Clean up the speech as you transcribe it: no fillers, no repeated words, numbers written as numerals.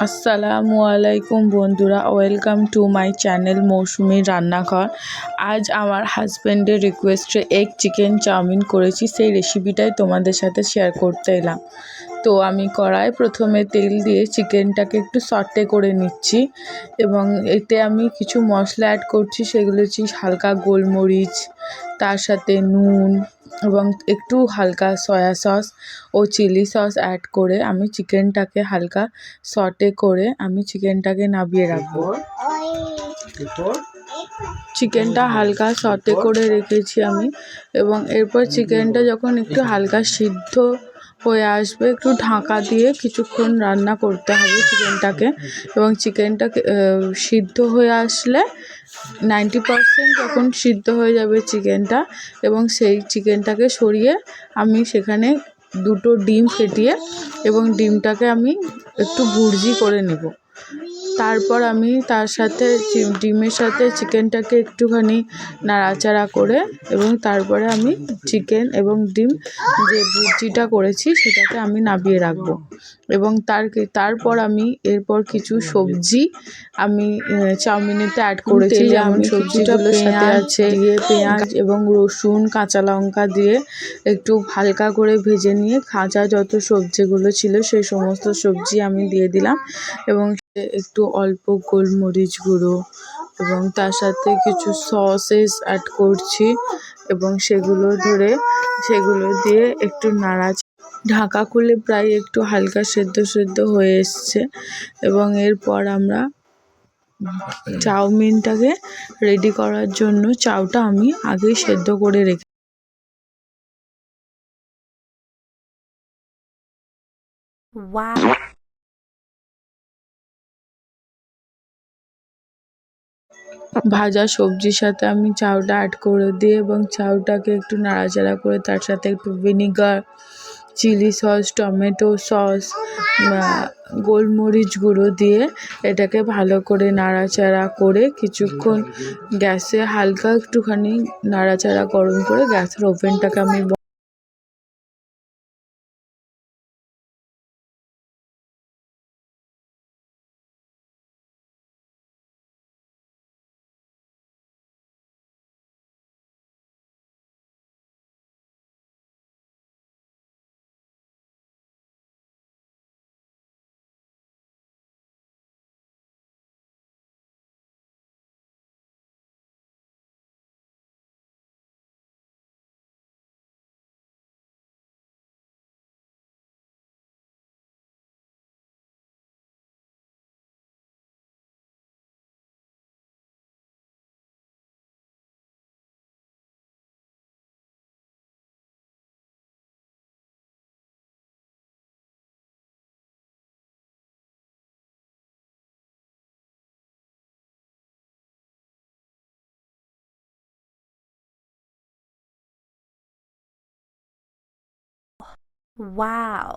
আসসালামু আলাইকুম বন্ধুরা, ওয়েলকাম টু মাই চ্যানেল মৌসুমি রান্নাঘর। আজ আমার হাজব্যান্ডের রিকোয়েস্টে এগ চিকেন চাউমিন করেছি, সেই রেসিপিটাই তোমাদের সাথে শেয়ার করতে এলাম। তো আমি কড়ায় প্রথমে তেল দিয়ে চিকেনটাকে একটু সটে করে নিচ্ছি এবং এতে আমি কিছু মশলা অ্যাড করছি। সেগুলো হচ্ছে হালকা গোলমরিচ, তার সাথে নুন এবং একটু হালকা সয়া সস ও চিলি সস অ্যাড করে আমি চিকেনটাকে হালকা সটে করে আমি চিকেনটাকে নামিয়ে রাখবো। চিকেনটা হালকা সটে করে রেখেছি আমি, এবং এরপর চিকেনটা যখন একটু হালকা সিদ্ধ হয়ে আসবে একটু ঢাকা দিয়ে কিছুক্ষণ রান্না করতে হবে চিকেনটাকে। এবং চিকেনটাকে সিদ্ধ হয়ে আসলে 90% যখন সিদ্ধ হয়ে যাবে চিকেনটা, এবং সেই চিকেনটাকে সরিয়ে আমি সেখানে দুটো ডিম ফেটিয়ে এবং ডিমটাকে আমি একটু ভুর্জি করে নেব। তারপর আমি তার সাথে ডিমের সাথে চিকেনটাকে একটুখানি নাড়াচাড়া করে এবং তারপরে আমি চিকেন এবং ডিম যে ভুর্জিটা করেছি সেটাকে আমি নামিয়ে রাখবো। এবং তারপর আমি এরপর কিছু সবজি আমি চাউমিনেতে অ্যাড করেছি, যেমন সবজিগুলোর সাথে আছে পেঁয়াজ এবং রসুন, কাঁচা লঙ্কা দিয়ে একটু হালকা করে ভেজে নিয়ে কাঁচা যত সবজিগুলো ছিল সেই সমস্ত সবজি আমি দিয়ে দিলাম, এবং একটু অল্প গোলমরিচ গুঁড়ো এবং তার সাথে কিছু সসেস অ্যাড করছি এবং সেগুলো দিয়ে একটু ঢাকা খুলে প্রায় একটু হালকা সেদ্ধ হয়ে এসছে। এবং এরপর আমরা চাউমিনটাকে রেডি করার জন্য চাউটা আমি আগেই সেদ্ধ করে রেখে ভাজা সবজির সাথে আমি চাউটা অ্যাড করে দিই এবং চাউটাকে একটু নাড়াচাড়া করে তার সাথে একটু vinegar, chilli sauce, tomato sauce, গোলমরিচ গুঁড়ো দিয়ে এটাকে ভালো করে নাড়াচাড়া করে কিছুক্ষণ গ্যাসে হালকা একটুখানি নাড়াচাড়া গরম করে গ্যাসের ওভেনটাকে আমি Wow.